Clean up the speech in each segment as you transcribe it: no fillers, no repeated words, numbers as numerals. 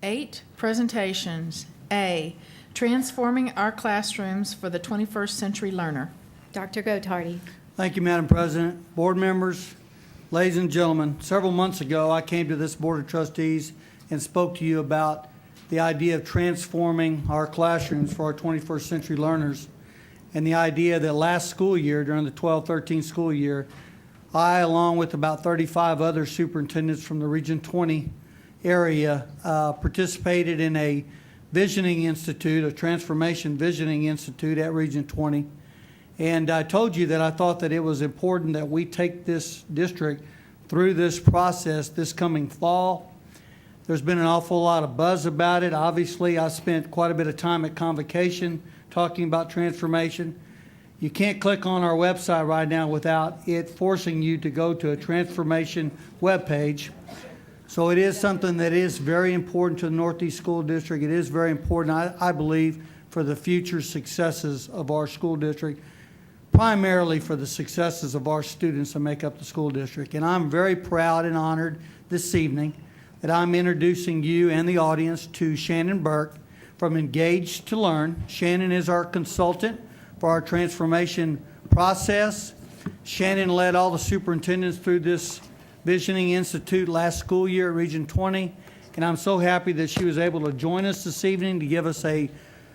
8 presentations. A, transforming our classrooms for the 21st century learner. Dr. Gottardy. Thank you, Madam President. Board members, ladies and gentlemen, several months ago, I came to this Board of Trustees and spoke to you about the idea of transforming our classrooms for our 21st century learners, and the idea that last school year, during the 12-13 school year, I, along with about 35 other superintendents from the Region 20 area, participated in a visioning institute, a transformation visioning institute at Region 20. And I told you that I thought that it was important that we take this district through this process this coming fall. There's been an awful lot of buzz about it. Obviously, I spent quite a bit of time at Convocation talking about transformation. You can't click on our website right now without it forcing you to go to a transformation webpage. So it is something that is very important to the Northeast School District. It is very important, I believe, for the future successes of our school district, primarily for the successes of our students that make up the school district. And I'm very proud and honored this evening that I'm introducing you and the audience to Shannon Burke from Engage to Learn. Shannon is our consultant for our transformation process. Shannon led all the superintendents through this Visioning Institute last school year at Region 20, and I'm so happy that she was able to join us this evening to give us a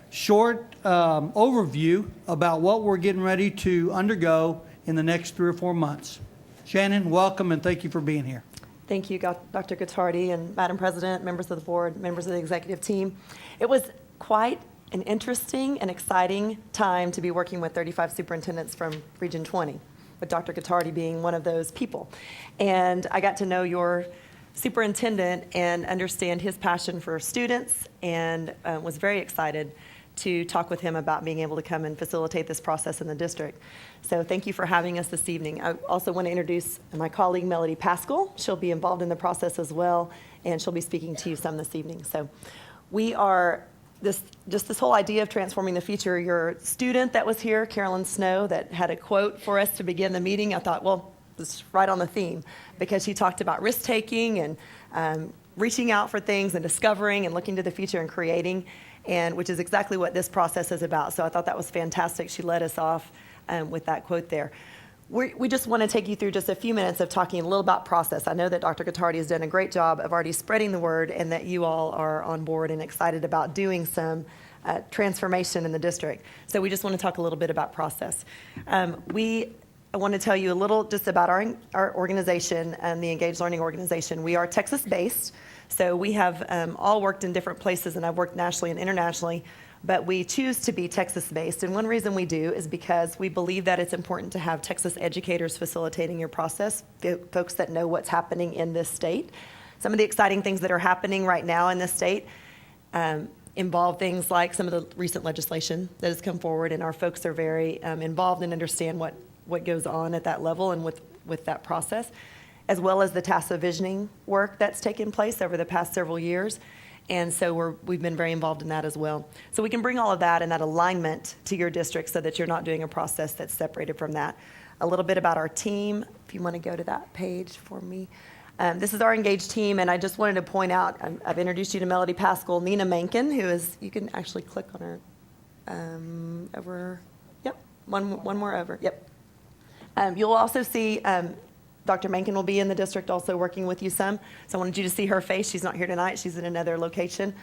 short overview about what we're getting ready to undergo in the next 3 or 4 months. Shannon, welcome, and thank you for being here. Thank you, Dr. Gottardy and Madam President, members of the board, members of the executive team. It was quite an interesting and exciting time to be working with 35 superintendents from Region 20, with Dr. Gottardy being one of those people. And I got to know your superintendent and understand his passion for students, and was very excited to talk with him about being able to come and facilitate this process in the district. So thank you for having us this evening. I also want to introduce my colleague, Melody Pascal. She'll be involved in the process as well, and she'll be speaking to you some this evening. So we are this whole idea of transforming the future. Your student that was here, Carolyn Snow, that had a quote for us to begin the meeting, I thought, well, it's right on the theme, because she talked about risk-taking and reaching out for things and discovering and looking to the future and creating, and which is exactly what this process is about. So I thought that was fantastic. She led us off with that quote there. We just want to take you through just a few minutes of talking a little about process. I know that Dr. Gottardy has done a great job of already spreading the word, and that you all are on board and excited about doing some transformation in the district. So we just want to talk a little bit about process. I want to tell you a little just about our organization and the Engaged Learning Organization. We are Texas-based, so we have all worked in different places, and I've worked nationally and internationally, but we choose to be Texas-based. And one reason we do is because we believe that it's important to have Texas educators facilitating your process, folks that know what's happening in this state. Some of the exciting things that are happening right now in this state involve things like some of the recent legislation that has come forward, and our folks are very involved and understand what goes on at that level and with that process, as well as the TASA visioning work that's taken place over the past several years. And so we've been very involved in that as well. So we can bring all of that and that alignment to your district so that you're not doing a process that's separated from that. A little bit about our team, if you want to go to that page for me. This is our Engaged team, and I just wanted to point out, I've introduced you to Melody Pascal, Nina Mankin, who is, you can actually click on her over, yep, one more over, yep. You'll also see Dr. Mankin will be in the district also working with you some. So I wanted you to see her face. She's not here tonight. She's in another location,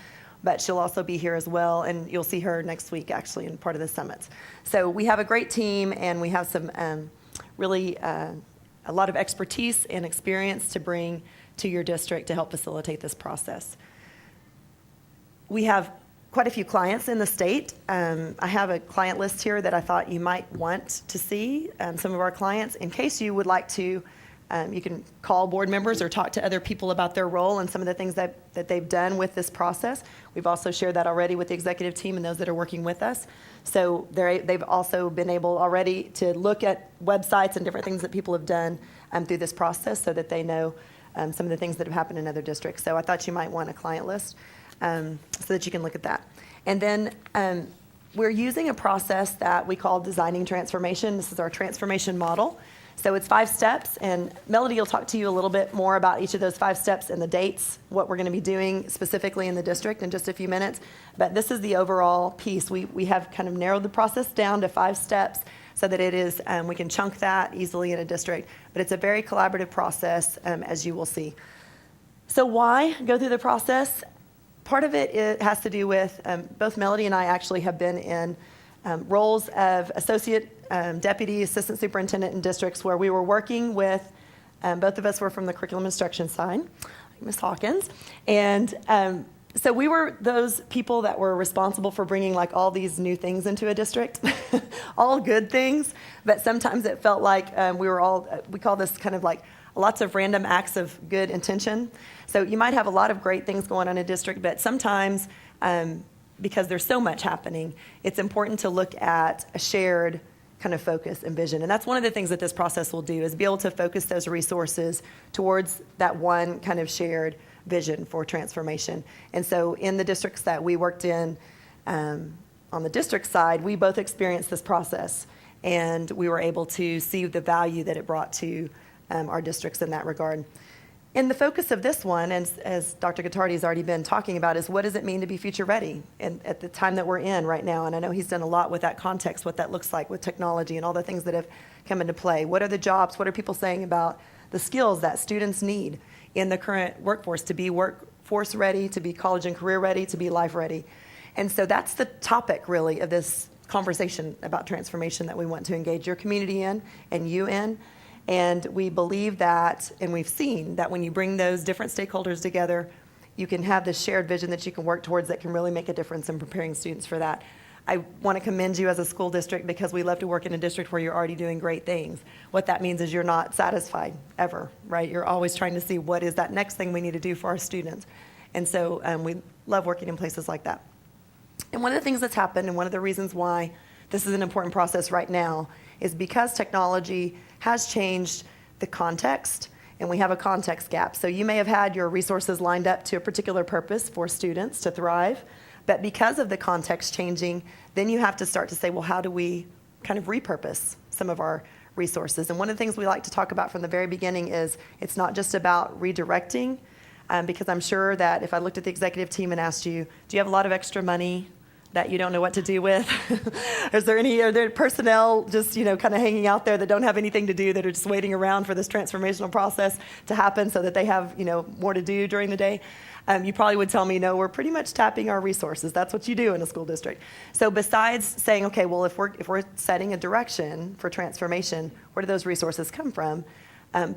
but she'll also be here as well. And you'll see her next week, actually, in part of the summits. So we have a great team, and we have some really a lot of expertise and experience to bring to your district to help facilitate this process. We have quite a few clients in the state. I have a client list here that I thought you might want to see, some of our clients. In case you would like to, you can call board members or talk to other people about their role and some of the things that they've done with this process. We've also shared that already with the executive team and those that are working with us. So they've also been able already to look at websites and different things that people have done through this process so that they know some of the things that have happened in other districts. So I thought you might want a client list so that you can look at that. And then we're using a process that we call designing transformation. This is our transformation model. So it's 5 steps, and Melody will talk to you a little bit more about each of those 5 steps and the dates, what we're going to be doing specifically in the district in just a few minutes. But this is the overall piece. We have kind of narrowed the process down to 5 steps so that it is, we can chunk that easily in a district. But it's a very collaborative process, as you will see. So why go through the process? Part of it has to do with both Melody and I actually have been in roles of associate, deputy, assistant superintendent in districts where we were working with, both of us were from the curriculum instruction side, like Ms. Hawkins, and so we were those people that were responsible for bringing like all these new things into a district, all good things, but sometimes it felt like we call this kind of like lots of random acts of good intention. So you might have a lot of great things going on in a district, but sometimes because there's so much happening, it's important to look at a shared kind of focus and vision. And that's one of the things that this process will do, is be able to focus those resources towards that one kind of shared vision for transformation. And so in the districts that we worked in, on the district side, we both experienced this process, and we were able to see the value that it brought to our districts in that regard. And the focus of this one, as Dr. Gottardy has already been talking about, is what does it mean to be future ready at the time that we're in right now? And I know he's done a lot with that context, what that looks like with technology and all the things that have come into play. What are the jobs? What are people saying about the skills that students need in the current workforce to be workforce ready, to be college and career ready, to be life ready? And so that's the topic, really, of this conversation about transformation that we want to engage your community in and you in. And we believe that, and we've seen that when you bring those different stakeholders together, you can have this shared vision that you can work towards that can really make a difference in preparing students for that. I want to commend you as a school district, because we love to work in a district where you're already doing great things. What that means is you're not satisfied ever, right? You're always trying to see what is that next thing we need to do for our students. And so we love working in places like that. And one of the things that's happened, and one of the reasons why this is an important process right now, is because technology has changed the context, and we have a context gap. So you may have had your resources lined up to a particular purpose for students to thrive, but because of the context changing, then you have to start to say, well, how do we kind of repurpose some of our resources? And one of the things we like to talk about from the very beginning is it's not just about redirecting, because I'm sure that if I looked at the executive team and asked you, do you have a lot of extra money that you don't know what to do with? Are there personnel just, kind of hanging out there that don't have anything to do, that are just waiting around for this transformational process to happen so that they have, more to do during the day? You probably would tell me, no, we're pretty much tapping our resources. That's what you do in a school district. So besides saying, okay, well, if we're setting a direction for transformation, where do those resources come from?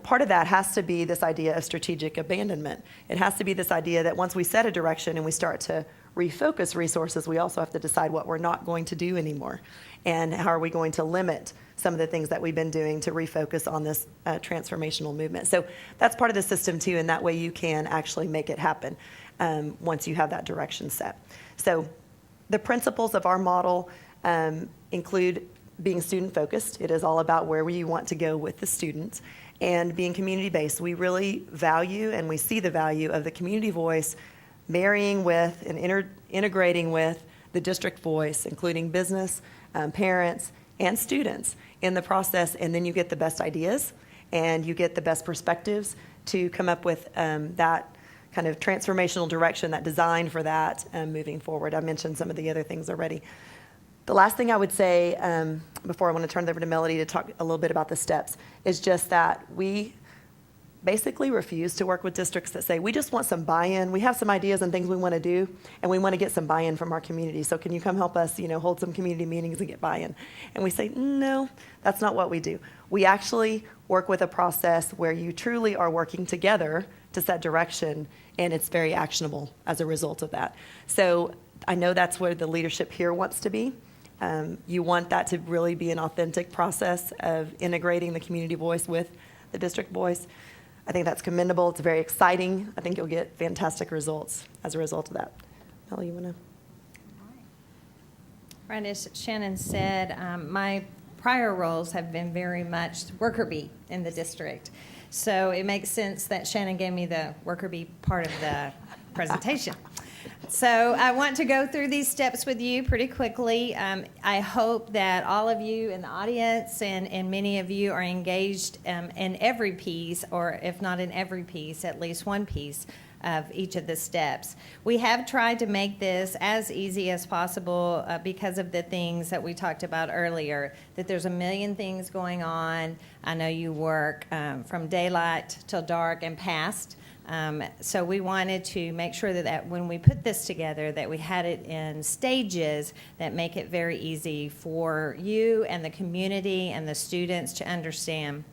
Part of that has to be this idea of strategic abandonment. It has to be this idea that once we set a direction and we start to refocus resources, we also have to decide what we're not going to do anymore, and how are we going to limit some of the things that we've been doing to refocus on this transformational movement. So that's part of the system too, and that way you can actually make it happen once you have that direction set. So the principles of our model include being student-focused. It is all about where you want to go with the students, and being community-based. We really value, and we see the value of the community voice marrying with and integrating with the district voice, including business, parents, and students in the process. And then you get the best ideas, and you get the best perspectives to come up with that kind of transformational direction, that design for that moving forward. I mentioned some of the other things already. The last thing I would say, before I want to turn it over to Melody to talk a little bit about the steps, is just that we basically refuse to work with districts that say, we just want some buy-in. We have some ideas and things we want to do, and we want to get some buy-in from our community. So can you come help us, hold some community meetings and get buy-in? And we say, no, that's not what we do. We actually work with a process where you truly are working together to set direction, and it's very actionable as a result of that. So I know that's where the leadership here wants to be. You want that to really be an authentic process of integrating the community voice with the district voice. I think that's commendable. It's very exciting. I think you'll get fantastic results as a result of that. Melly, you want to? Right, as Shannon said, my prior roles have been very much worker bee in the district. So it makes sense that Shannon gave me the worker bee part of the presentation. So I want to go through these steps with you pretty quickly. I hope that all of you in the audience and many of you are engaged in every piece, or if not in every piece, at least one piece of each of the steps. We have tried to make this as easy as possible because of the things that we talked about earlier, that there's a million things going on. I know you work from daylight till dark and past. So we wanted to make sure that when we put this together, that we had it in stages that make it very easy for you and the community and the students to understand.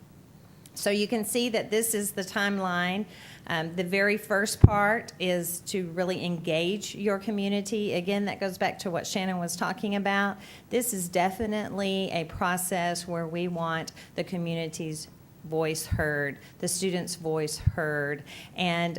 So you can see that this is the timeline. The very first part is to really engage your community. Again, that goes back to what Shannon was talking about. This is definitely a process where we want the community's voice heard, the students' voice heard, and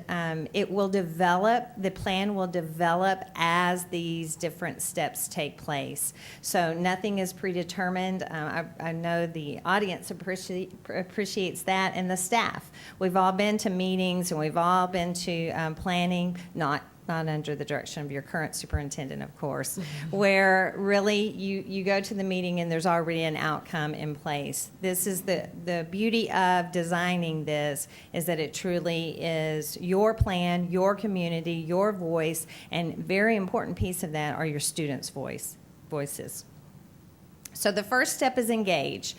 it will develop, the plan will develop as these different steps take place. So nothing is predetermined. I know the audience appreciates that, and the staff. We've all been to meetings and we've all been to planning, not under the direction of your current superintendent, of course, where really you go to the meeting and there's already an outcome in place. This is the beauty of designing this, is that it truly is your plan, your community, your voice, and very important piece of that are your students' voices. So the first step is engage.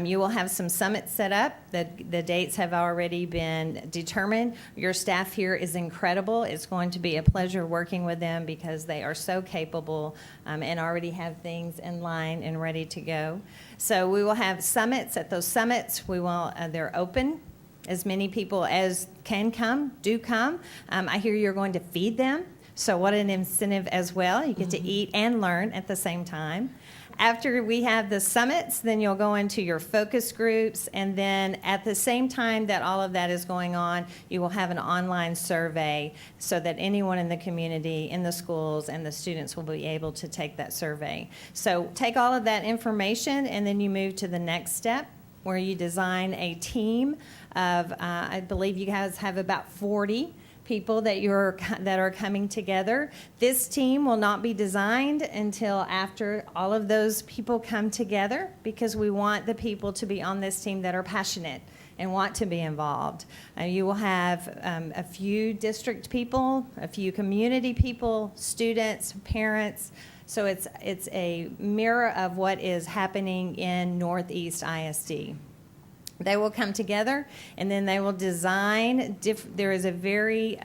You will have some summits set up. The dates have already been determined. Your staff here is incredible. It's going to be a pleasure working with them because they are so capable and already have things in line and ready to go. So we will have summits. At those summits, they're open. As many people as can come, do come. I hear you're going to feed them. So what an incentive as well. You get to eat and learn at the same time. After we have the summits, then you'll go into your focus groups, and then at the same time that all of that is going on, you will have an online survey so that anyone in the community, in the schools, and the students will be able to take that survey. So take all of that information, and then you move to the next step, where you design a team of, I believe you guys have about 40 people that are coming together. This team will not be designed until after all of those people come together, because we want the people to be on this team that are passionate and want to be involved. You will have a few district people, a few community people, students, parents. So it's a mirror of what is happening in Northeast ISD. They will come together, and then they will design. There is a very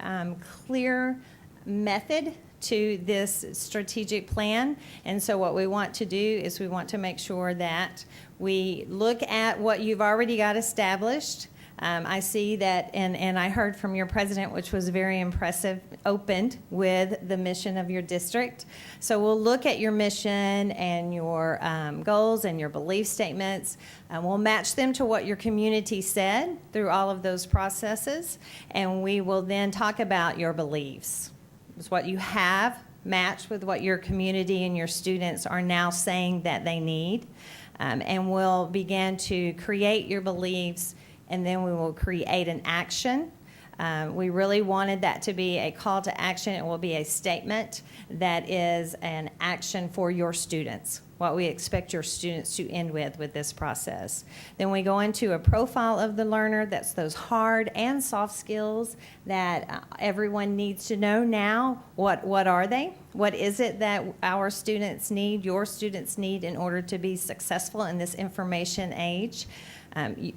clear method to this strategic plan, and so what we want to do is we want to make sure that we look at what you've already got established. I see that, and I heard from your president, which was very impressive, opened with the mission of your district. So we'll look at your mission and your goals and your belief statements. We'll match them to what your community said through all of those processes, and we will then talk about your beliefs. It's what you have matched with what your community and your students are now saying that they need, and we'll begin to create your beliefs, and then we will create an action. We really wanted that to be a call to action. It will be a statement that is an action for your students, what we expect your students to end with this process. Then we go into a profile of the learner. That's those hard and soft skills that everyone needs to know now. What are they? What is it that our students need, your students need, in order to be successful in this information age?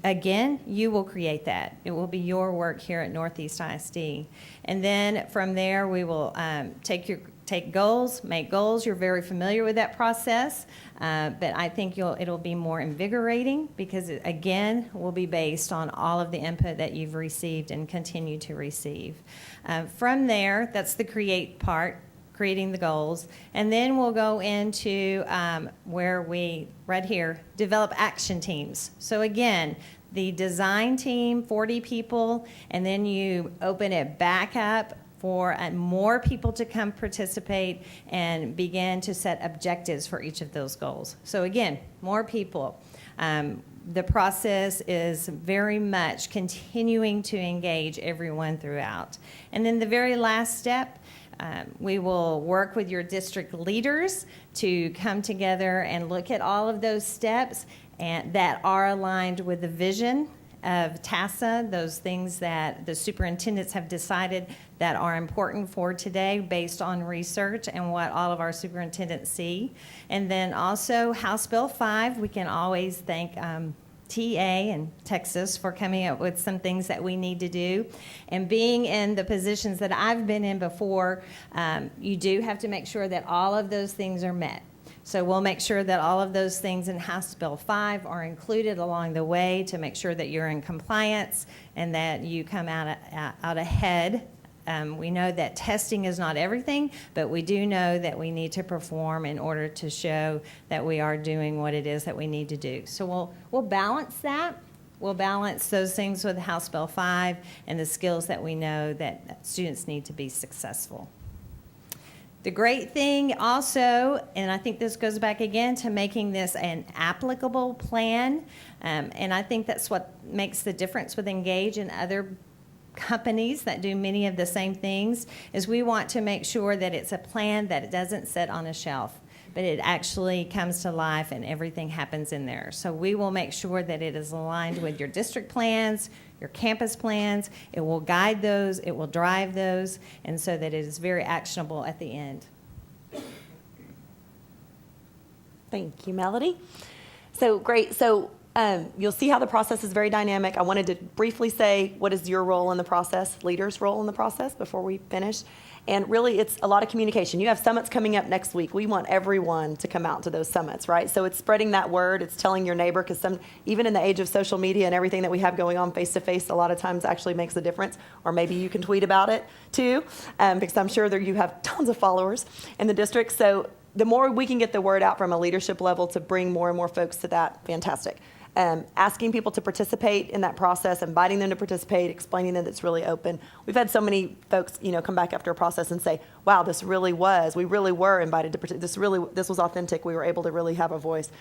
Again, you will create that. It will be your work here at Northeast ISD. And then from there, we will take goals, make goals. You're very familiar with that process, but I think it'll be more invigorating because it, again, will be based on all of the input that you've received and continue to receive. From there, that's the create part, creating the goals, and then we'll go into where we, right here, develop action teams. So again, the design team, 40 people, and then you open it back up for more people to come participate and begin to set objectives for each of those goals. So again, more people. The process is very much continuing to engage everyone throughout. And then the very last step, We will work with your district leaders to come together and look at all of those steps and that are aligned with the vision of TASA, those things that the superintendents have decided that are important for today based on research and what all of our superintendents see. And then also House Bill 5, we can always thank TA and Texas for coming up with some things that we need to do. And being in the positions that I've been in before, you do have to make sure that all of those things are met. So we'll make sure that all of those things in House Bill 5 are included along the way to make sure that you're in compliance and that you come out ahead. We know that testing is not everything, but we do know that we need to perform in order to show that we are doing what it is that we need to do. So we'll balance that. We'll balance those things with House Bill 5 and the skills that we know that students need to be successful. The great thing also, and I think this goes back again to making this an applicable plan, and I think that's what makes the difference with Engage and other companies that do many of the same things, is we want to make sure that it's a plan that it doesn't sit on a shelf, but it actually comes to life and everything happens in there. So we will make sure that it is aligned with your district plans, your campus plans. It will guide those, it will drive those, and so that it is very actionable at the end. Thank you, Melody. So great. So you'll see how the process is very dynamic. I wanted to briefly say what is your role in the process, leaders' role in the process before we finish. And really, it's a lot of communication. You have summits coming up next week. We want everyone to come out to those summits, right? So it's spreading that word. It's telling your neighbor, because even in the age of social media and everything that we have going on face-to-face, a lot of times actually makes a difference. Or maybe you can tweet about it, too, because I'm sure that you have tons of followers in the district. So the more we can get the word out from a leadership level to bring more and more folks to that, fantastic. Asking people to participate in that process, inviting them to participate, explaining that it's really open. We've had so many folks, come back after a process and say, "Wow, we really were invited to participate. This was authentic. We were able to really have a voice."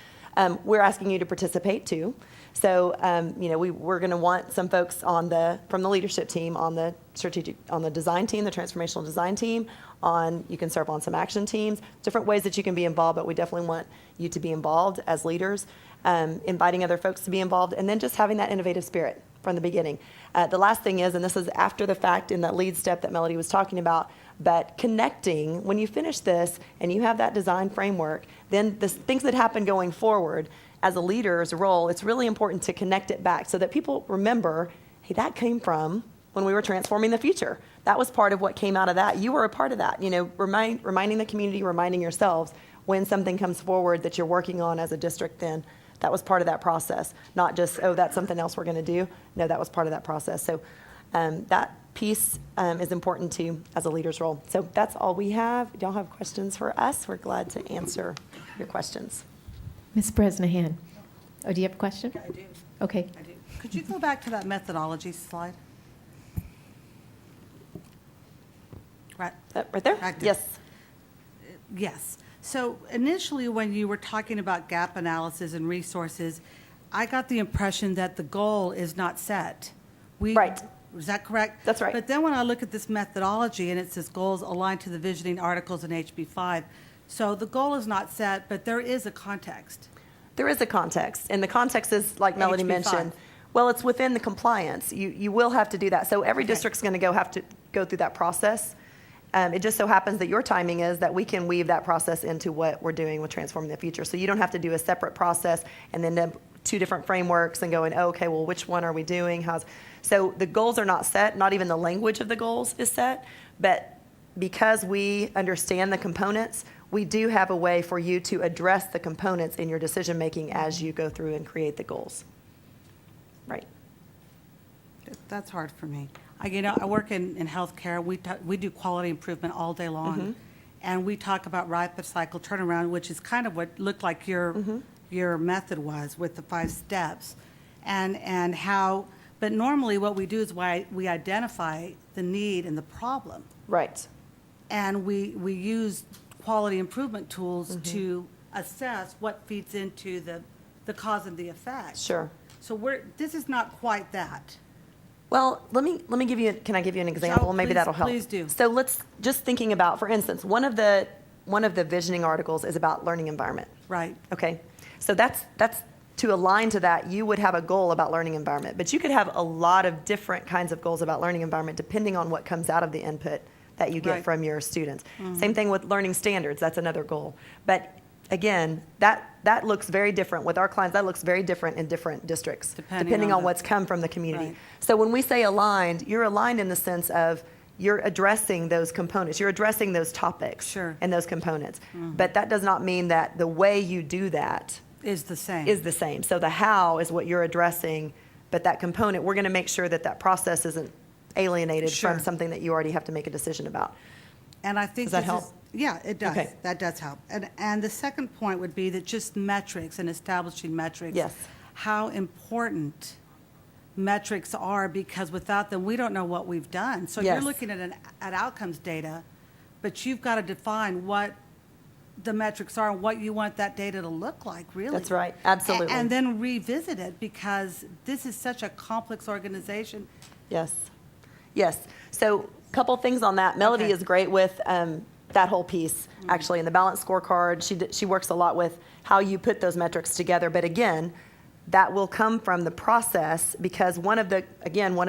We're asking you to participate too. So, we're going to want some folks from the leadership team on the design team, the transformational design team. You can serve on some action teams. Different ways that you can be involved, but we definitely want you to be involved as leaders. Inviting other folks to be involved, and then just having that innovative spirit from the beginning. The last thing is, and this is after the fact in that lead step that Melody was talking about, but connecting, when you finish this and you have that design framework, then the things that happen going forward as a leader's role, it's really important to connect it back so that people remember, hey, that came from when we were transforming the future. That was part of what came out of that. You were a part of that. Reminding the community, reminding yourselves when something comes forward that you're working on as a district, then that was part of that process, not just, oh, that's something else we're going to do. No, that was part of that process. So that piece is important too as a leader's role. So that's all we have. If y'all have questions for us, we're glad to answer your questions. Ms. Bresnahan. Oh, do you have a question? I do. Okay. I do. Could you go back to that methodology slide? Right. Right there? Back there. Yes. Yes. So initially, when you were talking about gap analysis and resources, I got the impression that the goal is not set. Right. Is that correct? That's right. But then when I look at this methodology and it says goals aligned to the visioning articles in HB 5, so the goal is not set, but there is a context. There is a context, and the context is, like Melody HB5. mentioned, well, it's within the compliance. You will have to do that. So every Okay. district's going to have to go through that process. It just so happens that your timing is that we can weave that process into what we're doing with Transforming the Future. So you don't have to do a separate process and then two different frameworks and going, oh, okay, well, which one are we doing? So the goals are not set. Not even the language of the goals is set. But because we understand the components, we do have a way for you to address the components in your decision-making as you go through and create the goals. Right. That's hard for me. I work in healthcare. We do quality improvement all day long. Mm-hmm. And we talk about rapid cycle turnaround, which is kind of what looked like your method was with the 5 steps. And how, but normally what we do is we identify the need and the problem. Right. And we use quality improvement tools to assess what feeds into the cause and the effect. Sure. So this is not quite that. Well, let me give you, can I give you an example? Oh, Maybe please- that'll help. please do. So let's, just thinking about, for instance, one of the visioning articles is about learning environment. Right. Okay, so that's to align to that, you would have a goal about learning environment, but you could have a lot of different kinds of goals about learning environment depending on what comes out of the input that you get Right. from your students. Same thing with learning standards, that's another goal. But again, that looks very different with our clients, that looks very different in different districts, depending on the- what's come from the community. Right. So when we say aligned, you're aligned in the sense of you're addressing those components, you're addressing those topics Sure. and those components. But that does not mean that the way you do that Is the same. is the same. So the how is what you're addressing, but that component, we're going to make sure that that process isn't alienated Sure. from something that you already have to make a decision about. And I think Does that this help? is- Yeah, it does. Okay. That does help. And the second point would be that just metrics and establishing metrics. Yes. How important metrics are, because without them, we don't know what we've done. So you're Yes. looking at outcomes data, but you've got to define what the metrics are and what you want that data to look like, really. That's right, absolutely. And then revisit it, because this is such a complex organization. Yes. Yes. So a couple things on that. Melody Okay. is great with that whole piece, actually, in the balanced scorecard. She works a lot with how you put those metrics together. But again, that will come from the process, because one of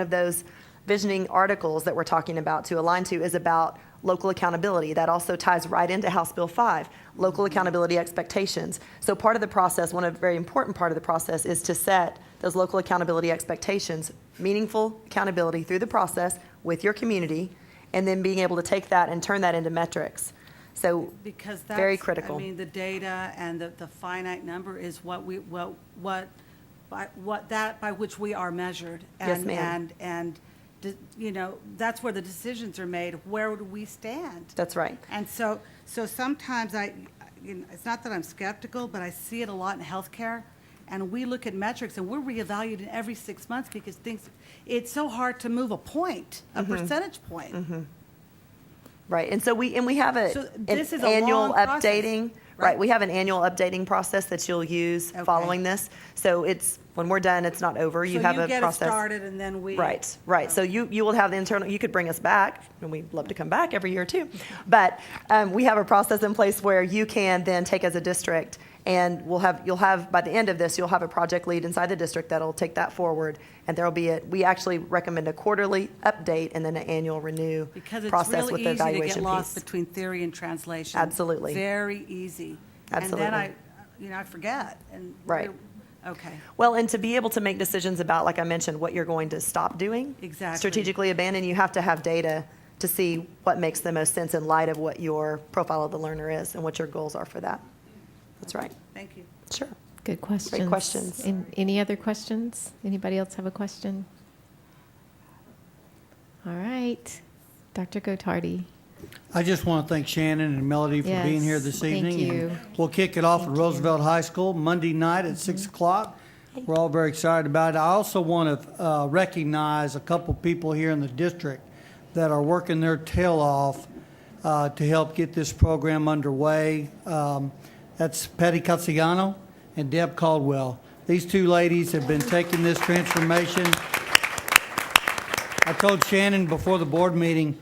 those visioning articles that we're talking about to align to is about local accountability. That also ties right into House Bill 5, local accountability expectations. So part of the process, one very important part of the process, is to set those local accountability expectations, meaningful accountability through the process with your community, and then being able to take that and turn that into metrics. So Because that's. very critical. I mean, the data and the finite number is by which we are measured. Yes, And- ma'am. And, that's where the decisions are made. Where do we stand? That's right. And so sometimes it's not that I'm skeptical, but I see it a lot in healthcare. And we look at metrics and we're reevaluating every 6 months, because it's so hard to move a point, a Mm-hmm. percentage point. Right, and so we have So an this is a annual long process, updating, right, right? we have an annual updating process that you'll use Okay. following this. So when we're done, it's not over, you So have a you get it process. started and then we. Right, so you will have the internal, you could bring us back, and we'd love to come back every year too. But we have a process in place where you can then take as a district, and you'll have, by the end of this, you'll have a project lead inside the district that'll take that forward. And we actually recommend a quarterly update and then an annual renew Because it's process with really the easy to get evaluation lost piece. between theory and translation. Absolutely. Very easy. Absolutely. And then I forget. And Right. Okay. Well, and to be able to make decisions about, like I mentioned, what you're going to stop doing. Exactly. Strategically abandon, you have to have data to see what makes the most sense in light of what your profile of the learner is and what your goals are for that. That's right. Thank you. Sure. Good questions. questions. Any other questions? Anybody else have a question? All right. Dr. Gottardy. I just want to thank Shannon and Melody for being here Yes, this thank evening. and you. We'll kick it off at Roosevelt High School Monday night at 6 o'clock. We're all very excited about it. I also want to recognize a couple people here in the district that are working their tail off to help get this program underway. That's Patty Castellano and Deb Caldwell. These two ladies have been taking this transformation. I told Shannon before the board meeting,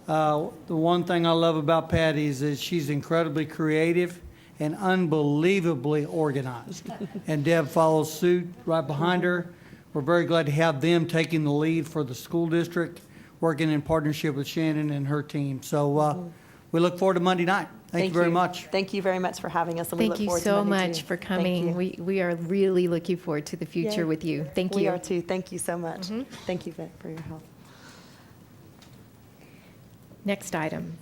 the one thing I love about Patty is that she's incredibly creative and unbelievably organized. And Deb follows suit right behind her. We're very glad to have them taking the lead for the school district, working in partnership with Shannon and her team. So we look forward to Monday night. Thank you very much. Thank you very much for having us, and we Thank look you forward to so Monday, much too. for Thank coming. you. We are really looking forward to the future Yay. with you. Thank you. We are too. Thank you so much. Thank you, Vic, for your help. Next item,